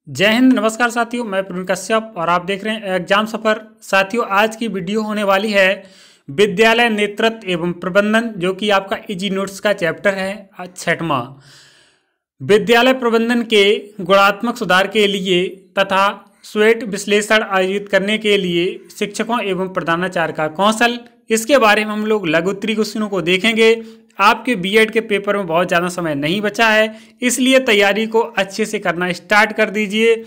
जय हिंद। नमस्कार साथियों, मैं प्रवीण कश्यप और आप देख रहे हैं एग्जाम सफर। साथियों, आज की वीडियो होने वाली है विद्यालय नेतृत्व एवं प्रबंधन, जो कि आपका इजी नोट्स का चैप्टर है 6वां। विद्यालय प्रबंधन के गुणात्मक सुधार के लिए तथा स्वेट विश्लेषण आयोजित करने के लिए शिक्षकों एवं प्रधानाचार्य का कौशल, इसके बारे में हम लोग लघु उत्तरीय क्वेश्चनों को देखेंगे। आपके बीएड के पेपर में बहुत ज़्यादा समय नहीं बचा है, इसलिए तैयारी को अच्छे से करना स्टार्ट कर दीजिए।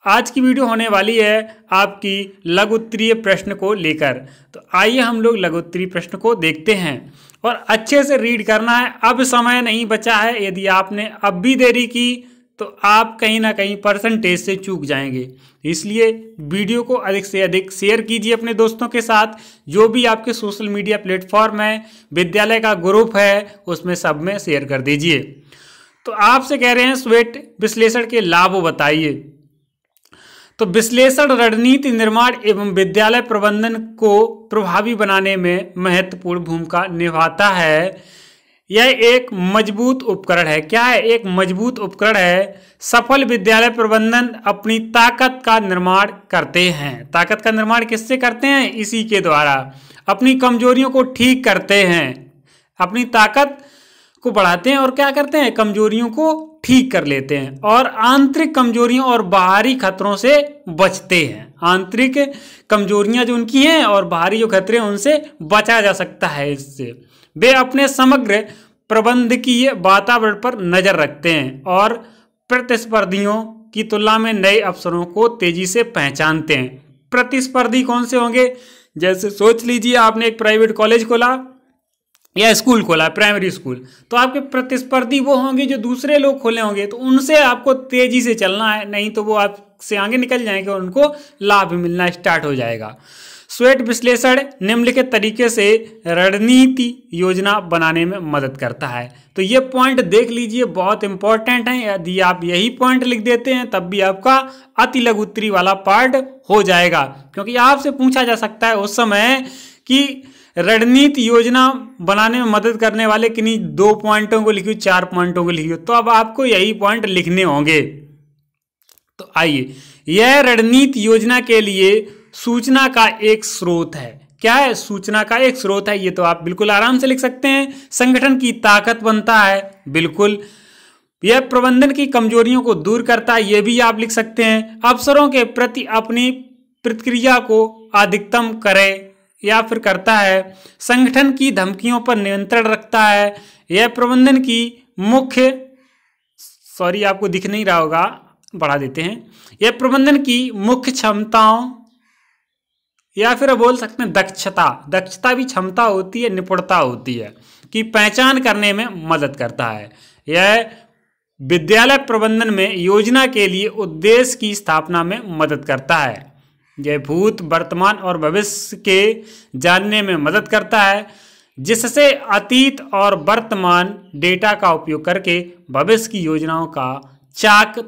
आज की वीडियो होने वाली है आपकी लघु उत्तरीय प्रश्न को लेकर। तो आइए हम लोग लघु उत्तरीय प्रश्न को देखते हैं और अच्छे से रीड करना है। अब समय नहीं बचा है, यदि आपने अब भी देरी की तो आप कहीं ना कहीं परसेंटेज से चूक जाएंगे। इसलिए वीडियो को अधिक से अधिक शेयर कीजिए अपने दोस्तों के साथ। जो भी आपके सोशल मीडिया प्लेटफॉर्म है, विद्यालय का ग्रुप है, उसमें सब में शेयर कर दीजिए। तो आपसे कह रहे हैं स्वेट विश्लेषण के लाभ बताइए। तो विश्लेषण रणनीति निर्माण एवं विद्यालय प्रबंधन को प्रभावी बनाने में महत्वपूर्ण भूमिका निभाता है। यह एक मजबूत उपकरण है। क्या है? एक मजबूत उपकरण है। सफल विद्यालय प्रबंधन अपनी ताकत का निर्माण करते हैं। ताकत का निर्माण किससे करते हैं? इसी के द्वारा। अपनी कमजोरियों को ठीक करते हैं, अपनी ताकत को बढ़ाते हैं और क्या करते हैं? कमजोरियों को ठीक कर लेते हैं और आंतरिक कमजोरियों और बाहरी खतरों से बचते हैं। आंतरिक कमजोरियां जो उनकी हैं और बाहरी जो खतरे हैं उनसे बचा जा सकता है इससे। वे अपने समग्र प्रबंधकीय वातावरण पर नजर रखते हैं और प्रतिस्पर्धियों की तुलना में नए अवसरों को तेजी से पहचानते हैं। प्रतिस्पर्धी कौन से होंगे? जैसे सोच लीजिए आपने एक प्राइवेट कॉलेज खोला या स्कूल खोला, प्राइमरी स्कूल, तो आपके प्रतिस्पर्धी वो होंगे जो दूसरे लोग खोले होंगे, तो उनसे आपको तेजी से चलना है, नहीं तो वो आपसे आगे निकल जाएंगे और उनको लाभ मिलना स्टार्ट हो जाएगा। स्वेट विश्लेषण निम्नलिखित तरीके से रणनीति योजना बनाने में मदद करता है। तो ये पॉइंट देख लीजिए, बहुत इंपॉर्टेंट है। यदि आप यही पॉइंट लिख देते हैं तब भी आपका अति लघु उत्तरीय वाला पार्ट हो जाएगा, क्योंकि आपसे पूछा जा सकता है उस समय कि रणनीति योजना बनाने में मदद करने वाले किन्हीं 2 पॉइंटों को लिखिए, 4 पॉइंटों को लिखिए, तो अब आपको यही पॉइंट लिखने होंगे। तो आइए, यह रणनीति योजना के लिए सूचना का एक स्रोत है। क्या है? सूचना का एक स्रोत है। ये तो आप बिल्कुल आराम से लिख सकते हैं। संगठन की ताकत बनता है, बिल्कुल। यह प्रबंधन की कमजोरियों को दूर करता है, ये भी आप लिख सकते हैं। अवसरों के प्रति अपनी प्रतिक्रिया को अधिकतम करे या फिर करता है। संगठन की धमकियों पर नियंत्रण रखता है। यह प्रबंधन की मुख्य आपको दिख नहीं रहा होगा, बढ़ा देते हैं। यह प्रबंधन की मुख्य क्षमताओं या फिर बोल सकते हैं दक्षता भी क्षमता होती है, निपुणता होती है, कि पहचान करने में मदद करता है। यह विद्यालय प्रबंधन में योजना के लिए उद्देश्य की स्थापना में मदद करता है। यह भूत, वर्तमान और भविष्य के जानने में मदद करता है, जिससे अतीत और वर्तमान डेटा का उपयोग करके भविष्य की योजनाओं का चाक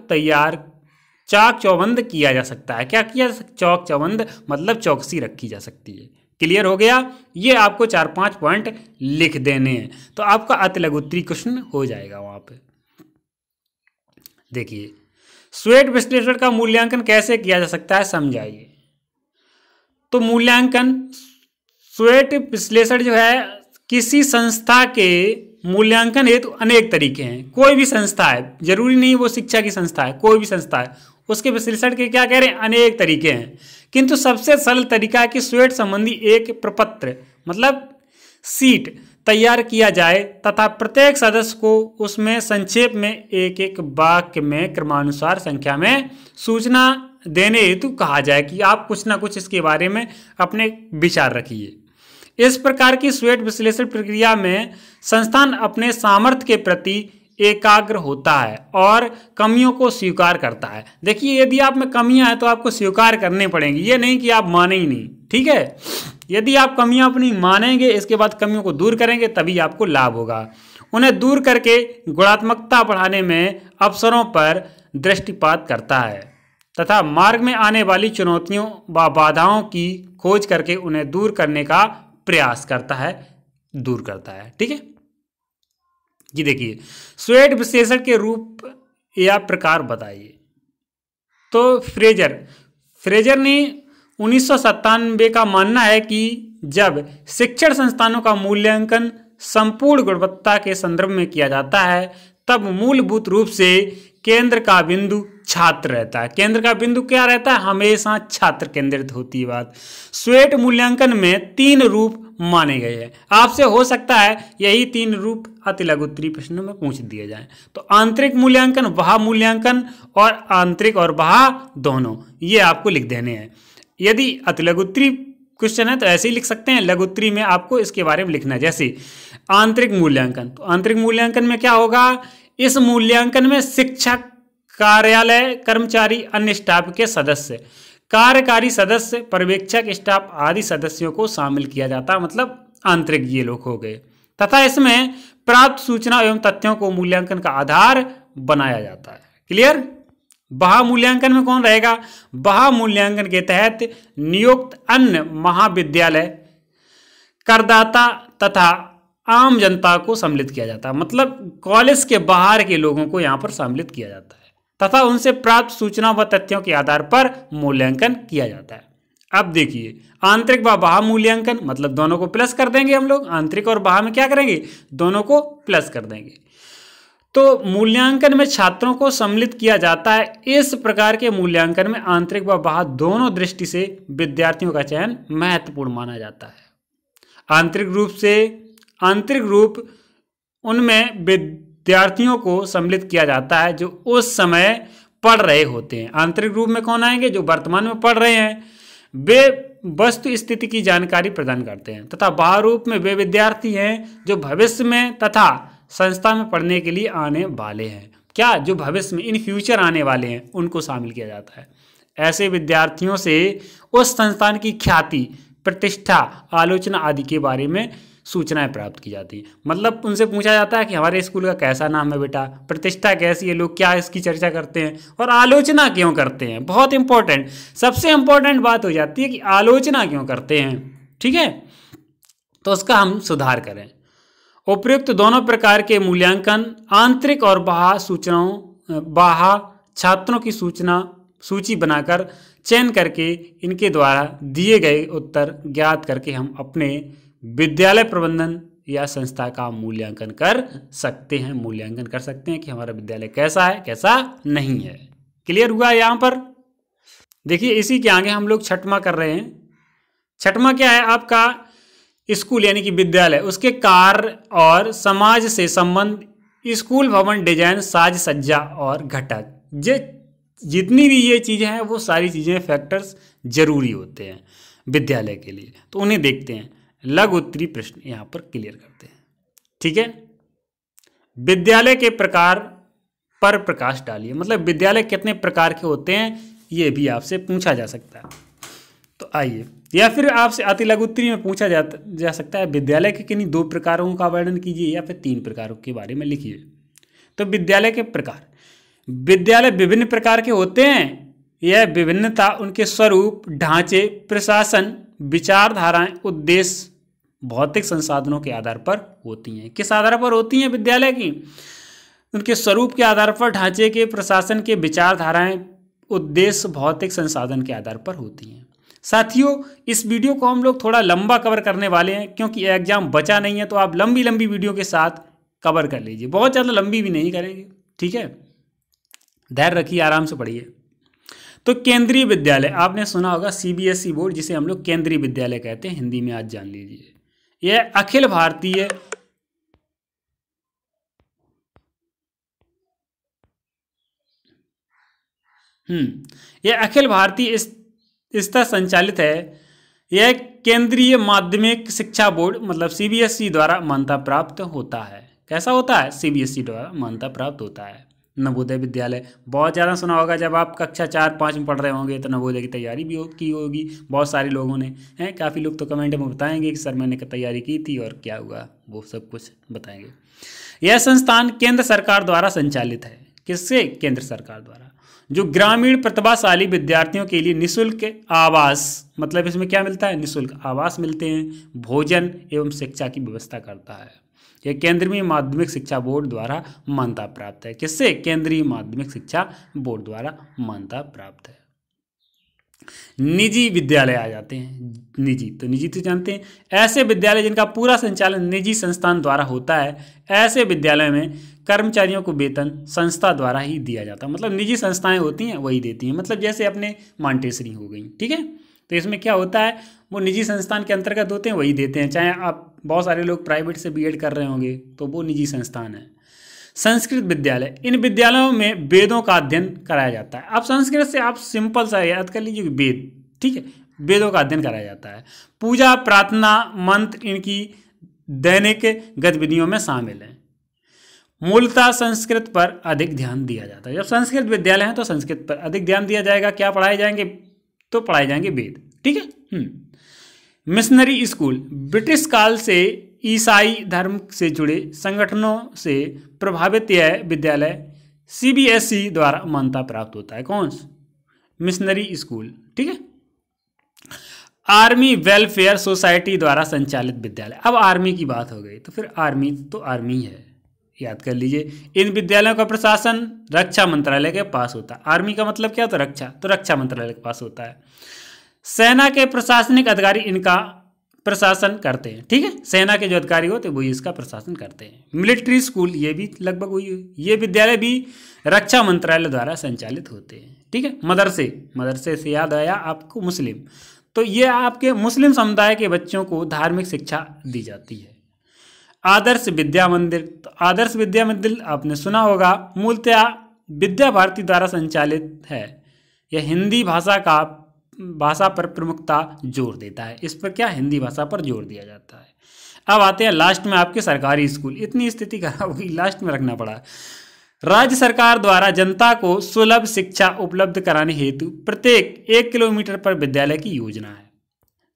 चौबंद किया जा सकता है। क्या किया? चौक चौबंद मतलब चौकसी रखी जा सकती है। क्लियर हो गया? ये आपको 4-5 पॉइंट लिख देने हैं, तो आपका अति लघु उत्तरीय क्वेश्चन हो जाएगा वहां पे। देखिए, स्वेट विश्लेषण का मूल्यांकन कैसे किया जा सकता है, समझाइए। तो मूल्यांकन स्वेट विश्लेषण जो है, किसी संस्था के मूल्यांकन हेतु अनेक तरीके हैं। कोई भी संस्था है, जरूरी नहीं वो शिक्षा की संस्था है, कोई भी संस्था है, उसके विश्लेषण के क्या कह रहे हैं? अनेक तरीके हैं। किंतु सबसे सरल तरीका है कि स्वेट संबंधी एक प्रपत्र मतलब सीट तैयार किया जाए तथा प्रत्येक सदस्य को उसमें संक्षेप में एक एक वाक्य में क्रमानुसार संख्या में सूचना देने हेतु कहा जाए कि आप कुछ ना कुछ इसके बारे में अपने विचार रखिए। इस प्रकार की स्वेट विश्लेषण प्रक्रिया में संस्थान अपने सामर्थ्य के प्रति एकाग्र होता है और कमियों को स्वीकार करता है। देखिए, यदि आप में कमियां हैं तो आपको स्वीकार करनी पड़ेंगी, ये नहीं कि आप माने ही नहीं, ठीक है। यदि आप कमियां अपनी मानेंगे, इसके बाद कमियों को दूर करेंगे, तभी आपको लाभ होगा। उन्हें दूर करके गुणात्मकता बढ़ाने में अवसरों पर दृष्टिपात करता है तथा मार्ग में आने वाली चुनौतियों व बाधाओं की खोज करके उन्हें दूर करने का प्रयास करता है, दूर करता है, ठीक है जी। देखिए, स्वेट विश्लेषण के रूप या प्रकार बताइए। तो फ्रेजर ने 1997 का मानना है कि जब शिक्षण संस्थानों का मूल्यांकन संपूर्ण गुणवत्ता के संदर्भ में किया जाता है तब मूलभूत रूप से केंद्र का बिंदु छात्र रहता है। केंद्र का बिंदु क्या रहता है? हमेशा छात्र केंद्रित होती है बात। स्वेट मूल्यांकन में 3 रूप माने गए हैं। आपसे हो सकता है यही 3 रूप अति लघु उत्तरीय प्रश्नों में पूछ दिए जाएं। तो आंतरिक मूल्यांकन, बाह्य मूल्यांकन और आंतरिक और बाह्य दोनों, ये आपको लिख देने हैं। यदि अति लघु उत्तरीय क्वेश्चन है तो ऐसे ही लिख सकते हैं, लघु उत्तरीय में आपको इसके बारे में लिखना है। जैसे आंतरिक मूल्यांकन, तो आंतरिक मूल्यांकन में क्या होगा? इस मूल्यांकन में शिक्षक, कार्यालय कर्मचारी, अन्य स्टाफ के सदस्य, कार्यकारी सदस्य, पर्यवेक्षक, स्टाफ आदि सदस्यों को शामिल किया जाता है, मतलब आंतरिक ये लोग हो गए। तथा इसमें प्राप्त सूचना एवं तथ्यों को मूल्यांकन का आधार बनाया जाता है। क्लियर? बाह्य मूल्यांकन में कौन रहेगा? बाह्य मूल्यांकन के तहत नियुक्त अन्य महाविद्यालय, करदाता तथा आम जनता को सम्मिलित किया जाता है, मतलब कॉलेज के बाहर के लोगों को यहाँ पर सम्मिलित किया जाता है तथा उनसे प्राप्त सूचना व तथ्यों के आधार पर मूल्यांकन किया जाता है। अब देखिए, आंतरिक व बाह्य मूल्यांकन, मतलब दोनों को प्लस कर देंगे हम लोग। आंतरिक और बाह्य में क्या करेंगे? दोनों को प्लस कर देंगे। तो मूल्यांकन में छात्रों को सम्मिलित किया जाता है। इस प्रकार के मूल्यांकन में आंतरिक व बाह्य दोनों दृष्टि से विद्यार्थियों का चयन महत्वपूर्ण माना जाता है। आंतरिक रूप उनमें विद्यार्थियों को सम्मिलित किया जाता है जो उस समय पढ़ रहे होते हैं। आंतरिक रूप में कौन आएंगे? जो वर्तमान में पढ़ रहे हैं, वे वस्तु स्थिति की जानकारी प्रदान करते हैं। तथा बाह्य रूप में वे विद्यार्थी हैं जो भविष्य में तथा संस्था में पढ़ने के लिए आने वाले हैं। क्या? जो भविष्य में, इन फ्यूचर आने वाले हैं, उनको शामिल किया जाता है। ऐसे विद्यार्थियों से उस संस्थान की ख्याति, प्रतिष्ठा, आलोचना आदि के बारे में सूचनाएं प्राप्त की जाती हैं। मतलब उनसे पूछा जाता है कि हमारे स्कूल का कैसा नाम है बेटा, प्रतिष्ठा कैसी है, लोग क्या इसकी चर्चा करते हैं और आलोचना क्यों करते हैं। बहुत इंपॉर्टेंट, सबसे इंपॉर्टेंट बात हो जाती है कि आलोचना क्यों करते हैं। ठीक है, तो उसका हम सुधार करें। उपयुक्त दोनों प्रकार के मूल्यांकन, आंतरिक और बाह्य छात्रों की सूची बनाकर चयन करके इनके द्वारा दिए गए उत्तर ज्ञात करके हम अपने विद्यालय प्रबंधन या संस्था का मूल्यांकन कर सकते हैं कि हमारा विद्यालय कैसा है, कैसा नहीं है। क्लियर हुआ यहाँ पर? देखिए, इसी के आगे हम लोग छठवां कर रहे हैं। छठवां क्या है आपका? स्कूल यानी कि विद्यालय, उसके कार्य और समाज से संबंध, स्कूल भवन डिजाइन, साज सज्जा और घटक, जितनी भी ये चीज़ें हैं वो सारी चीज़ें फैक्टर्स जरूरी होते हैं विद्यालय के लिए। तो उन्हें देखते हैं। लघु उत्तरीय प्रश्न यहाँ पर क्लियर करते हैं। ठीक है, विद्यालय के प्रकार पर प्रकाश डालिए, मतलब विद्यालय कितने प्रकार के होते हैं ये भी आपसे पूछा जा सकता है। तो आइए, या फिर आपसे अति लघु उत्तरीय में पूछा जा सकता है विद्यालय के किन्हीं 2 प्रकारों का वर्णन कीजिए या फिर 3 प्रकारों के बारे में लिखिए। तो विद्यालय के प्रकार, विद्यालय विभिन्न प्रकार के होते हैं। यह विभिन्नता उनके स्वरूप, ढांचे, प्रशासन, विचारधाराएं, उद्देश्य, भौतिक संसाधनों के आधार पर होती हैं। किस आधार पर होती हैं विद्यालय की? उनके स्वरूप के आधार पर, ढांचे के, प्रशासन के, विचारधाराएं, उद्देश्य, भौतिक संसाधन के आधार पर होती हैं। साथियों, इस वीडियो को हम लोग थोड़ा लंबा कवर करने वाले हैं क्योंकि एग्जाम बचा नहीं है, तो आप लंबी लंबी वीडियो के साथ कवर कर लीजिए। बहुत ज़्यादा लंबी भी नहीं करेंगे, ठीक है? धैर्य रखिए, आराम से पढ़िए। तो केंद्रीय विद्यालय, आपने सुना होगा CBSE बोर्ड, जिसे हम लोग केंद्रीय विद्यालय कहते हैं हिंदी में, आज जान लीजिए। यह अखिल भारतीय स्तर संचालित है। यह केंद्रीय माध्यमिक शिक्षा बोर्ड मतलब CBSE द्वारा मान्यता प्राप्त होता है। कैसा होता है? CBSE द्वारा मान्यता प्राप्त होता है। नवोदय विद्यालय, बहुत ज़्यादा सुना होगा जब आप कक्षा 4-5 में पढ़ रहे होंगे, तो नवोदय की तैयारी भी की होगी बहुत सारे लोगों ने, हैं? काफ़ी लोग तो कमेंट में बताएंगे कि सर मैंने तैयारी की थी और क्या हुआ, वो सब कुछ बताएंगे। यह संस्थान केंद्र सरकार द्वारा संचालित है। किससे? केंद्र सरकार द्वारा। जो ग्रामीण प्रतिभाशाली विद्यार्थियों के लिए निःशुल्क आवास, मतलब इसमें क्या मिलता है? निःशुल्क आवास मिलते हैं, भोजन एवं शिक्षा की व्यवस्था करता है। यह केंद्रीय माध्यमिक शिक्षा बोर्ड द्वारा मान्यता प्राप्त है। किससे? केंद्रीय माध्यमिक शिक्षा बोर्ड द्वारा मान्यता प्राप्त है। निजी विद्यालय आ जाते हैं। निजी तो जानते हैं, ऐसे विद्यालय जिनका पूरा संचालन निजी संस्थान द्वारा होता है। ऐसे विद्यालय में कर्मचारियों को वेतन संस्था द्वारा ही दिया जाता है। मतलब निजी संस्थाएं होती हैं वही देती हैं। मतलब जैसे अपने मांटेसरी हो गई, ठीक है। तो इसमें क्या होता है, वो निजी संस्थान के अंतर्गत होते हैं, वही देते हैं। चाहे आप बहुत सारे लोग प्राइवेट से बीएड कर रहे होंगे तो वो निजी संस्थान है। संस्कृत विद्यालय, इन विद्यालयों में वेदों का अध्ययन कराया जाता है। आप संस्कृत से आप सिंपल सा याद कर लीजिए वेद, ठीक है, वेदों का अध्ययन कराया जाता है। पूजा प्रार्थना मंत्र इनकी दैनिक गतिविधियों में शामिल हैं। मूलतः संस्कृत पर अधिक ध्यान दिया जाता है। जब संस्कृत विद्यालय हैं तो संस्कृत पर अधिक ध्यान दिया जाएगा। क्या पढ़ाए जाएंगे? तो पढ़ाए जाएंगे वेद, ठीक है। मिशनरी स्कूल, ब्रिटिश काल से ईसाई धर्म से जुड़े संगठनों से प्रभावित यह विद्यालय सीबीएसई द्वारा मान्यता प्राप्त होता है। कौन? मिशनरी स्कूल, ठीक है। आर्मी वेलफेयर सोसाइटी द्वारा संचालित विद्यालय। अब आर्मी की बात हो गई तो फिर आर्मी तो आर्मी है, याद कर लीजिए। इन विद्यालयों का प्रशासन रक्षा मंत्रालय के पास होता है। आर्मी का मतलब क्या होता है? रक्षा, तो रक्षा मंत्रालय के पास होता है। सेना के प्रशासनिक अधिकारी इनका प्रशासन करते हैं, ठीक है। सेना के जो अधिकारी होते हैं वही इसका प्रशासन करते हैं। मिलिट्री स्कूल, ये भी लगभग वही, ये विद्यालय भी रक्षा मंत्रालय द्वारा संचालित होते हैं, ठीक है। मदरसे से याद आया आपको मुस्लिम, तो ये आपके मुस्लिम समुदाय के बच्चों को धार्मिक शिक्षा दी जाती है। आदर्श विद्या मंदिर, तो आदर्श विद्या मंदिर आपने सुना होगा, मूलतः विद्या भारती द्वारा संचालित है। यह हिंदी भाषा पर प्रमुखता जोर देता है। इस पर क्या? हिंदी भाषा पर जोर दिया जाता है। अब आते हैं लास्ट में आपके सरकारी स्कूल। इतनी स्थिति खराब होगी, लास्ट में रखना पड़ा। राज्य सरकार द्वारा जनता को सुलभ शिक्षा उपलब्ध कराने हेतु प्रत्येक 1 किलोमीटर पर विद्यालय की योजना है।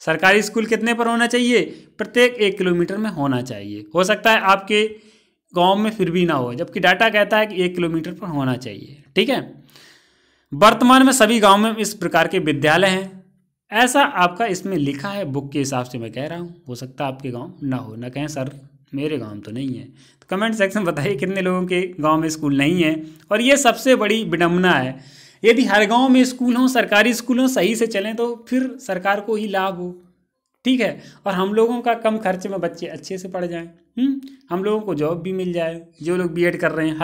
सरकारी स्कूल कितने पर होना चाहिए? प्रत्येक 1 किलोमीटर में होना चाहिए। हो सकता है आपके गांव में फिर भी ना हो, जबकि डाटा कहता है कि 1 किलोमीटर पर होना चाहिए, ठीक है। वर्तमान में सभी गांव में इस प्रकार के विद्यालय हैं, ऐसा आपका इसमें लिखा है। बुक के हिसाब से मैं कह रहा हूँ, हो सकता है आपके गांव ना हो, ना कहें सर मेरे गांव तो नहीं है। तो कमेंट सेक्शन में बताइए कितने लोगों के गांव में स्कूल नहीं है। और ये सबसे बड़ी विडम्बना है, यदि हर गांव में स्कूल हो, सरकारी स्कूल हो, सही से चलें तो फिर सरकार को ही लाभ हो, ठीक है। और हम लोगों का कम खर्चे में बच्चे अच्छे से पढ़ जाएं, हम लोगों को जॉब भी मिल जाए। जो लोग बीएड कर रहे हैं,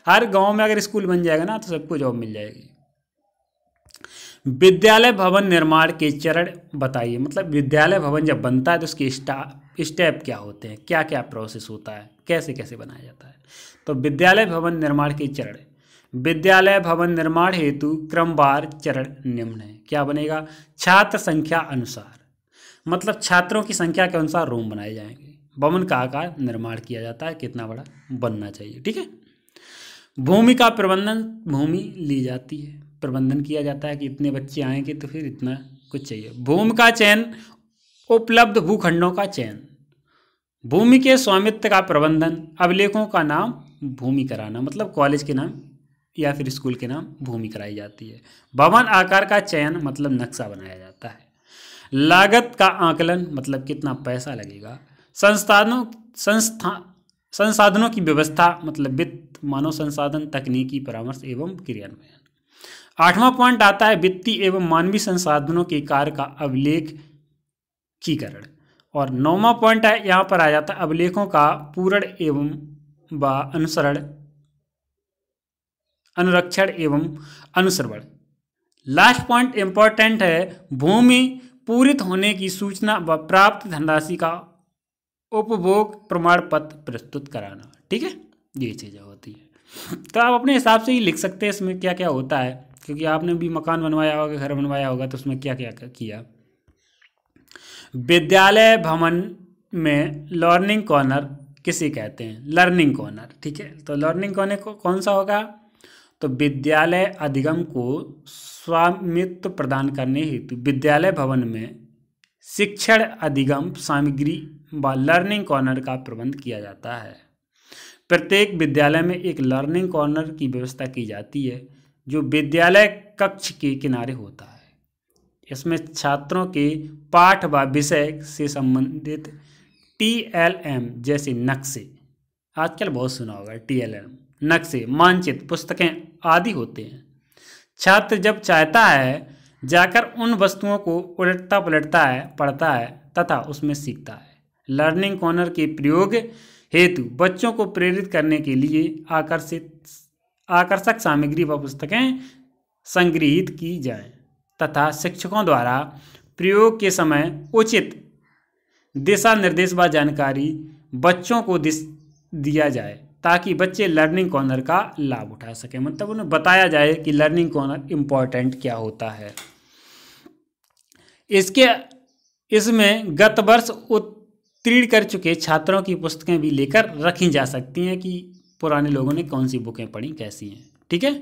हर गांव में अगर स्कूल बन जाएगा ना तो सबको जॉब मिल जाएगी। विद्यालय भवन निर्माण के चरण बताइए। मतलब विद्यालय भवन जब बनता है तो उसके स्टेप क्या होते हैं, क्या क्या प्रोसेस होता है, कैसे कैसे बनाया जाता है। तो विद्यालय भवन निर्माण के चरण, विद्यालय भवन निर्माण हेतु क्रमवार चरण निम्न है। क्या बनेगा? छात्र संख्या अनुसार, मतलब छात्रों की संख्या के अनुसार रूम बनाए जाएंगे। भवन का आकार निर्माण किया जाता है, कितना बड़ा बनना चाहिए, ठीक है। भूमि का प्रबंधन, भूमि ली जाती है, प्रबंधन किया जाता है कि इतने बच्चे आएंगे तो फिर इतना कुछ चाहिए। भूमि का चयन, उपलब्ध भूखंडों का चयन, भूमि के स्वामित्व का प्रबंधन, अभिलेखों का नाम भूमि कराना, मतलब कॉलेज के नाम या फिर स्कूल के नाम भूमि कराई जाती है। भवन आकार का चयन, मतलब नक्शा बनाया जाता है। लागत का आकलन, मतलब कितना पैसा लगेगा। संसाधनों की व्यवस्था, मतलब वित्त, मानव संसाधन, तकनीकी परामर्श एवं क्रियान्वयन। 8वां पॉइंट आता है वित्तीय एवं मानवीय संसाधनों के कार्य का अभिलेखीकरण। और 9वां पॉइंट है, यहाँ पर आ जाता है अभिलेखों का पूर्ण एवं अनुरक्षण एवं अनुश्रवण। लास्ट पॉइंट इंपॉर्टेंट है, भूमि पूरित होने की सूचना व प्राप्त धनराशि का उपभोग प्रमाण पत्र प्रस्तुत कराना, ठीक है। ये चीज़ें होती है, तो आप अपने हिसाब से ही लिख सकते हैं इसमें क्या क्या होता है, क्योंकि आपने भी मकान बनवाया होगा, घर बनवाया होगा, तो उसमें क्या क्या किया। विद्यालय भवन में लर्निंग कॉर्नर किसे कहते हैं? लर्निंग कॉर्नर, ठीक है। तो लर्निंग कॉर्नर कौन सा होगा? तो विद्यालय अधिगम को स्वामित्व प्रदान करने हेतु विद्यालय भवन में शिक्षण अधिगम सामग्री व लर्निंग कॉर्नर का प्रबंध किया जाता है। प्रत्येक विद्यालय में एक लर्निंग कॉर्नर की व्यवस्था की जाती है जो विद्यालय कक्ष के किनारे होता है। इसमें छात्रों के पाठ व विषय से संबंधित TLM जैसे नक्शे, आजकल बहुत सुना होगा TLM, नक्शे, मानचित्र, पुस्तकें आदि होते हैं। छात्र जब चाहता है जाकर उन वस्तुओं को उलटता पलटता है, पढ़ता है तथा उसमें सीखता है। लर्निंग कॉर्नर के प्रयोग हेतु बच्चों को प्रेरित करने के लिए आकर्षक सामग्री व पुस्तकें संग्रहित की जाएं तथा शिक्षकों द्वारा प्रयोग के समय उचित दिशा निर्देश व जानकारी बच्चों को दिया जाए ताकि बच्चे लर्निंग कॉर्नर का लाभ उठा सकें। मतलब उन्हें बताया जाए कि लर्निंग कॉर्नर इम्पोर्टेंट क्या होता है। इसमें गत वर्ष उत्तीर्ण कर चुके छात्रों की पुस्तकें भी लेकर रखी जा सकती हैं कि पुराने लोगों ने कौन सी बुकें पढ़ी, कैसी हैं। ठीक है।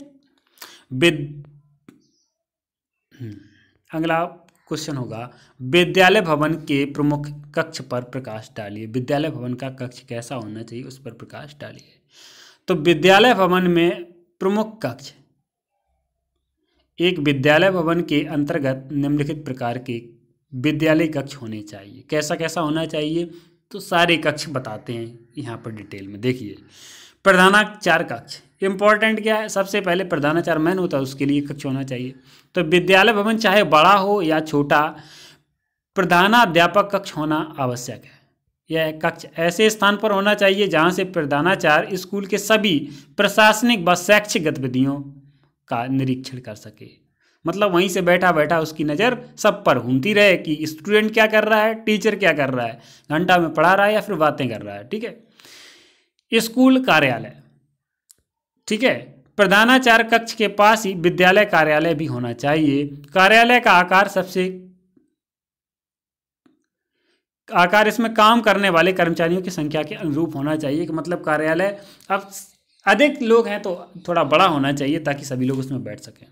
अगला क्वेश्चन होगा, विद्यालय भवन के प्रमुख कक्ष पर प्रकाश डालिए। विद्यालय भवन का कक्ष कैसा होना चाहिए, उस पर प्रकाश डालिए। तो विद्यालय भवन में प्रमुख कक्ष, एक विद्यालय भवन के अंतर्गत निम्नलिखित प्रकार के विद्यालय कक्ष होने चाहिए। कैसा कैसा होना चाहिए, तो सारे कक्ष बताते हैं यहाँ पर डिटेल में। देखिए, प्रधानाचार्य कक्ष इंपॉर्टेंट क्या है, सबसे पहले प्रधानाचार्य मैन होता है, उसके लिए कक्ष होना चाहिए। तो विद्यालय भवन चाहे बड़ा हो या छोटा, प्रधानाध्यापक कक्ष होना आवश्यक है। यह कक्ष ऐसे स्थान पर होना चाहिए जहाँ से प्रधानाचार्य स्कूल के सभी प्रशासनिक व शैक्षिक गतिविधियों का निरीक्षण कर सके। मतलब वहीं से बैठा बैठा उसकी नज़र सब पर घूमती रहे कि स्टूडेंट क्या कर रहा है, टीचर क्या कर रहा है, घंटा में पढ़ा रहा है या फिर बातें कर रहा है। ठीक है। स्कूल कार्यालय, ठीक है, प्रधानाचार्य कक्ष के पास ही विद्यालय कार्यालय भी होना चाहिए। कार्यालय का आकार इसमें काम करने वाले कर्मचारियों की संख्या के अनुरूप होना चाहिए। कि मतलब कार्यालय अब अधिक लोग हैं तो थोड़ा बड़ा होना चाहिए ताकि सभी लोग उसमें बैठ सकें।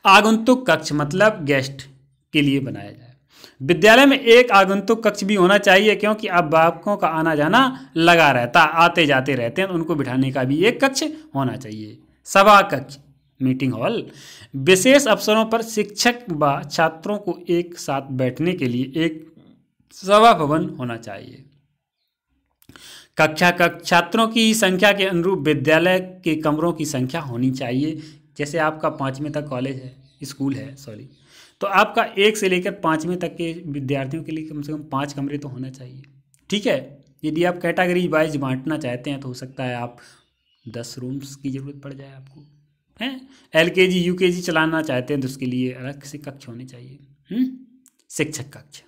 आगंतुक कक्ष मतलब गेस्ट के लिए बनाया जाए। विद्यालय में एक आगंतुक कक्ष भी होना चाहिए क्योंकि अभिभावकों का आना जाना लगा रहता, आते जाते रहते हैं, तो उनको बिठाने का भी एक कक्ष होना चाहिए। सभा कक्ष, मीटिंग हॉल, विशेष अवसरों पर शिक्षक व छात्रों को एक साथ बैठने के लिए एक सभा भवन होना चाहिए। कक्षा कक्ष, छात्रों की संख्या के अनुरूप विद्यालय के कमरों की संख्या होनी चाहिए। जैसे आपका 5वीं तक कॉलेज है, स्कूल है, तो आपका 1 से लेकर 5वीं तक के विद्यार्थियों के लिए कम से कम 5 कमरे तो होना चाहिए। ठीक है। यदि आप कैटेगरी वाइज बांटना चाहते हैं तो हो सकता है आप 10 रूम्स की ज़रूरत पड़ जाए आपको, हैं। LKG UKG चलाना चाहते हैं तो उसके लिए अलग से कक्ष होने चाहिए। शिक्षक कक्ष,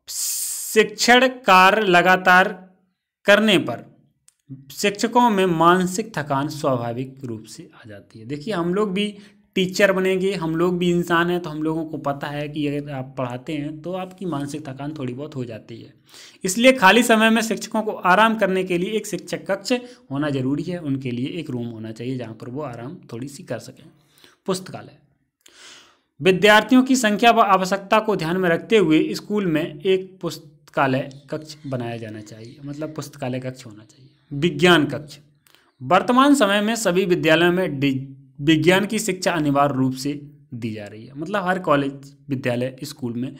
शिक्षण कार्य लगातार करने पर शिक्षकों में मानसिक थकान स्वाभाविक रूप से आ जाती है। देखिए, हम लोग भी टीचर बनेंगे, हम लोग भी इंसान हैं, तो हम लोगों को पता है कि अगर आप पढ़ाते हैं तो आपकी मानसिक थकान थोड़ी बहुत हो जाती है। इसलिए खाली समय में शिक्षकों को आराम करने के लिए एक शिक्षक कक्ष होना जरूरी है। उनके लिए एक रूम होना चाहिए जहाँ पर वो आराम थोड़ी सी कर सकें। पुस्तकालय, विद्यार्थियों की संख्या व आवश्यकता को ध्यान में रखते हुए स्कूल में एक पुस्तकालय कक्ष बनाया जाना चाहिए। मतलब पुस्तकालय कक्ष होना चाहिए। विज्ञान कक्ष, वर्तमान समय में सभी विद्यालयों में विज्ञान की शिक्षा अनिवार्य रूप से दी जा रही है। मतलब हर कॉलेज, विद्यालय, स्कूल में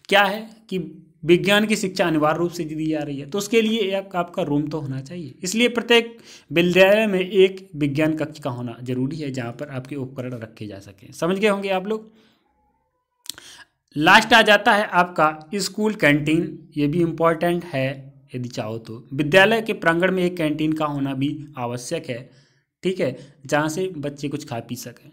क्या है कि विज्ञान की शिक्षा अनिवार्य रूप से दी जा रही है, तो उसके लिए एक आपका रूम तो होना चाहिए। इसलिए प्रत्येक विद्यालय में एक विज्ञान कक्ष का होना जरूरी है जहाँ पर आपके उपकरण रखे जा सकें। समझ गए होंगे आप लोग। लास्ट आ जाता है आपका स्कूल कैंटीन। ये भी इम्पोर्टेंट है यदि चाहो तो। विद्यालय के प्रांगण में एक कैंटीन का होना भी आवश्यक है। ठीक है, जहाँ से बच्चे कुछ खा पी सकें।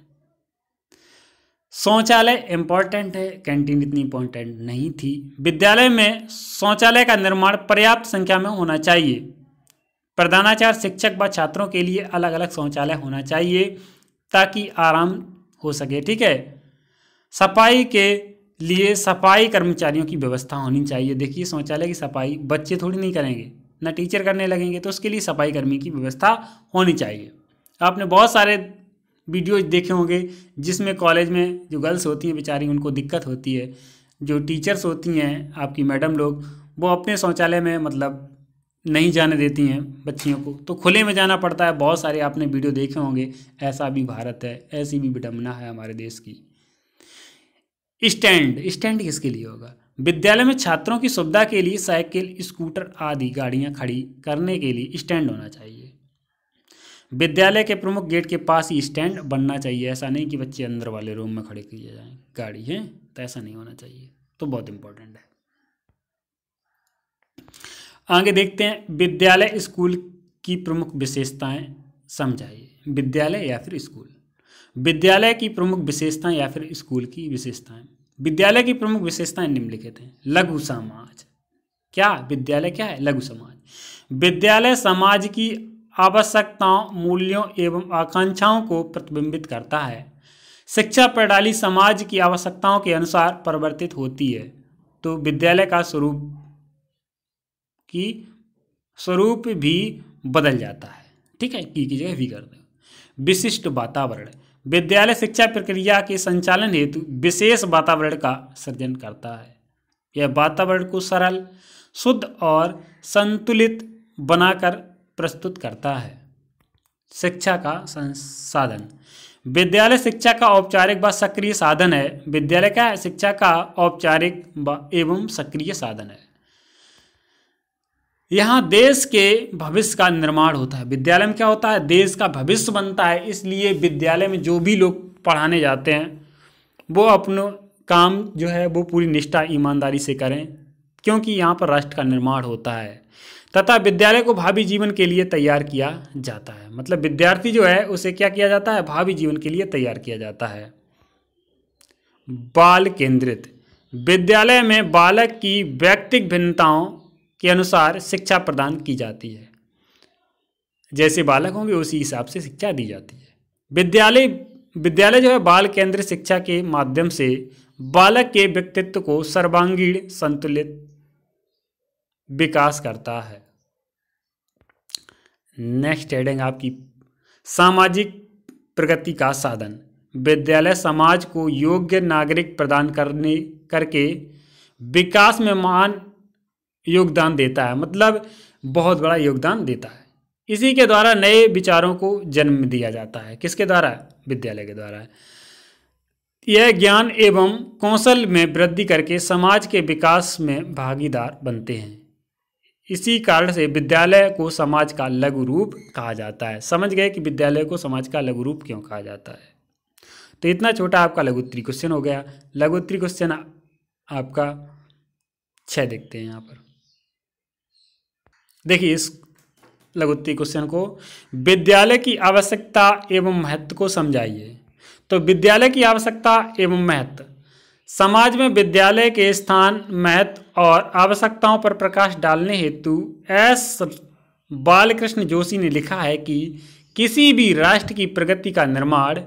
शौचालय इम्पोर्टेंट है, कैंटीन इतनी इम्पोर्टेंट नहीं थी। विद्यालय में शौचालय का निर्माण पर्याप्त संख्या में होना चाहिए। प्रधानाचार्य, शिक्षक व छात्रों के लिए अलग अलग शौचालय होना चाहिए ताकि आराम हो सके। ठीक है। सफाई के लिए सफाई कर्मचारियों की व्यवस्था होनी चाहिए। देखिए, शौचालय की सफाई बच्चे थोड़ी नहीं करेंगे, ना टीचर करने लगेंगे, तो उसके लिए सफाई कर्मी की व्यवस्था होनी चाहिए। आपने बहुत सारे वीडियोज देखे होंगे जिसमें कॉलेज में जो गर्ल्स होती हैं बेचारी, उनको दिक्कत होती है। जो टीचर्स होती हैं, आपकी मैडम लोग, वो अपने शौचालय में मतलब नहीं जाने देती हैं बच्चियों को, तो खुले में जाना पड़ता है। बहुत सारे आपने वीडियो देखे होंगे। ऐसा भी भारत है, ऐसी भी विडंबना है हमारे देश की। स्टैंड, स्टैंड किसके लिए होगा? विद्यालय में छात्रों की सुविधा के लिए साइकिल, स्कूटर आदि गाड़ियां खड़ी करने के लिए स्टैंड होना चाहिए। विद्यालय के प्रमुख गेट के पास ही स्टैंड बनना चाहिए। ऐसा नहीं कि बच्चे अंदर वाले रूम में खड़े किए जाएं गाड़ी है, तो ऐसा नहीं होना चाहिए। तो बहुत इंपॉर्टेंट है। आगे देखते हैं, विद्यालय स्कूल की प्रमुख विशेषताएं समझाइए। विद्यालय या फिर स्कूल, विद्यालय की प्रमुख विशेषताएं या फिर स्कूल की विशेषताएं। विद्यालय की प्रमुख विशेषताएं निम्नलिखित हैं। लघु समाज, क्या विद्यालय क्या है? लघु समाज। विद्यालय समाज की आवश्यकताओं, मूल्यों एवं आकांक्षाओं को प्रतिबिंबित करता है। शिक्षा प्रणाली समाज की आवश्यकताओं के अनुसार परिवर्तित होती है। तो विद्यालय का स्वरूप भी बदल जाता है। ठीक है, की जगह भी कर दें। विशिष्ट वातावरण, विद्यालय शिक्षा प्रक्रिया के संचालन हेतु विशेष वातावरण का सृजन करता है। यह वातावरण को सरल, शुद्ध और संतुलित बनाकर प्रस्तुत करता है। शिक्षा का संसाधन, विद्यालय शिक्षा का औपचारिक व सक्रिय साधन है। विद्यालय का शिक्षा का औपचारिक एवं सक्रिय साधन है। यहाँ देश के भविष्य का निर्माण होता है। विद्यालय में क्या होता है? देश का भविष्य बनता है। इसलिए विद्यालय में जो भी लोग पढ़ाने जाते हैं वो अपना काम जो है वो पूरी निष्ठा ईमानदारी से करें, क्योंकि यहाँ पर राष्ट्र का निर्माण होता है तथा विद्यालय को भावी जीवन के लिए तैयार किया जाता है। मतलब विद्यार्थी जो है उसे क्या किया जाता है? भावी जीवन के लिए तैयार किया जाता है। बाल केंद्रित, विद्यालय में बालक की व्यक्तिगत भिन्नताओं के अनुसार शिक्षा प्रदान की जाती है। जैसे बालक होंगे उसी हिसाब से शिक्षा दी जाती है। विद्यालय जो है बाल केंद्रित शिक्षा के माध्यम से बालक के व्यक्तित्व को सर्वांगीण संतुलित विकास करता है। नेक्स्ट हेडिंग आपकी सामाजिक प्रगति का साधन। विद्यालय समाज को योग्य नागरिक प्रदान करके विकास में महान योगदान देता है। मतलब बहुत बड़ा योगदान देता है। इसी के द्वारा नए विचारों को जन्म दिया जाता है। किसके द्वारा? विद्यालय के द्वारा। यह ज्ञान एवं कौशल में वृद्धि करके समाज के विकास में भागीदार बनते हैं। इसी कारण से विद्यालय को समाज का लघु रूप कहा जाता है। समझ गए कि विद्यालय को समाज का लघु रूप क्यों कहा जाता है। तो इतना छोटा आपका लघु उत्तरीय क्वेश्चन हो गया। लघु उत्तरीय क्वेश्चन आपका 6 देखते हैं यहाँ पर। देखिए इस लघु उत्तरीय क्वेश्चन को, विद्यालय की आवश्यकता एवं महत्व को समझाइए। तो विद्यालय की आवश्यकता एवं महत्व, समाज में विद्यालय के स्थान, महत्व और आवश्यकताओं पर प्रकाश डालने हेतु एस बालकृष्ण जोशी ने लिखा है कि किसी भी राष्ट्र की प्रगति का निर्माण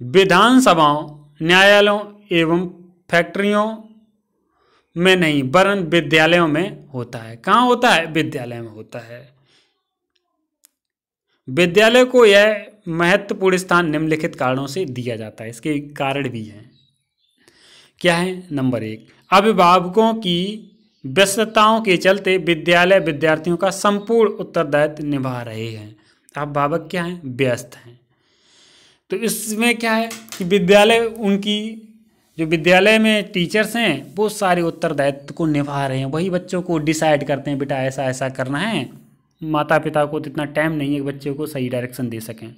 विधानसभाओं, न्यायालयों एवं फैक्ट्रियों में नहीं वरन विद्यालयों में होता है। कहाँ होता है? विद्यालय में होता है। विद्यालय को यह महत्वपूर्ण स्थान निम्नलिखित कारणों से दिया जाता है। इसके कारण भी हैं। क्या है? नंबर 1, अभिभावकों की व्यस्तताओं के चलते विद्यालय विद्यार्थियों का संपूर्ण उत्तरदायित्व निभा रहे हैं। अभिभावक क्या हैं? व्यस्त हैं। तो इसमें क्या है कि विद्यालय उनकी जो विद्यालय में टीचर्स हैं वो सारे उत्तरदायित्व को निभा रहे हैं। वही बच्चों को डिसाइड करते हैं, बेटा ऐसा ऐसा करना है। माता पिता को तो इतना टाइम नहीं है कि बच्चों को सही डायरेक्शन दे सकें।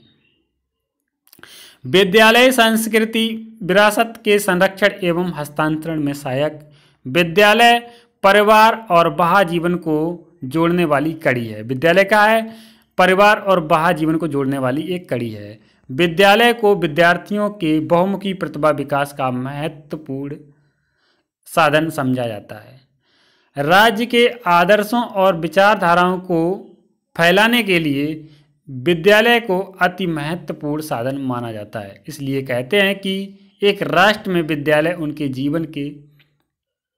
विद्यालय संस्कृति विरासत के संरक्षण एवं हस्तांतरण में सहायक। विद्यालय परिवार और बाह्य जीवन को जोड़ने वाली कड़ी है। विद्यालय क्या है? परिवार और बाह्य जीवन को जोड़ने वाली एक कड़ी है। विद्यालय को विद्यार्थियों के बहुमुखी प्रतिभा विकास का महत्वपूर्ण साधन समझा जाता है। राज्य के आदर्शों और विचारधाराओं को फैलाने के लिए विद्यालय को अति महत्वपूर्ण साधन माना जाता है। इसलिए कहते हैं कि एक राष्ट्र में विद्यालय उनके जीवन के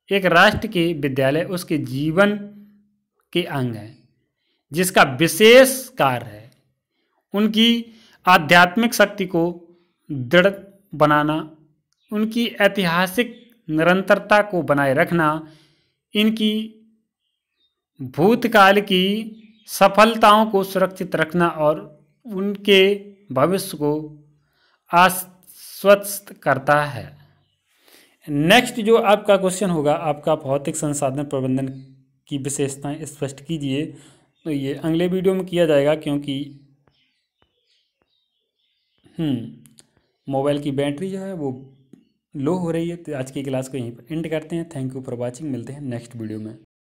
एक राष्ट्र के विद्यालय उसके जीवन के अंग हैं, जिसका विशेष कार्य है उनकी आध्यात्मिक शक्ति को दृढ़ बनाना, उनकी ऐतिहासिक निरंतरता को बनाए रखना, इनकी भूतकाल की सफलताओं को सुरक्षित रखना और उनके भविष्य को आश्वस्त करता है। नेक्स्ट जो आपका क्वेश्चन होगा, आपका भौतिक संसाधन प्रबंधन की विशेषताएं स्पष्ट कीजिए। तो ये अगले वीडियो में किया जाएगा, क्योंकि मोबाइल की बैटरी जो है वो लो हो रही है। तो आज की क्लास को यहीं पर एंड करते हैं। Thank you for watching. मिलते हैं नेक्स्ट वीडियो में।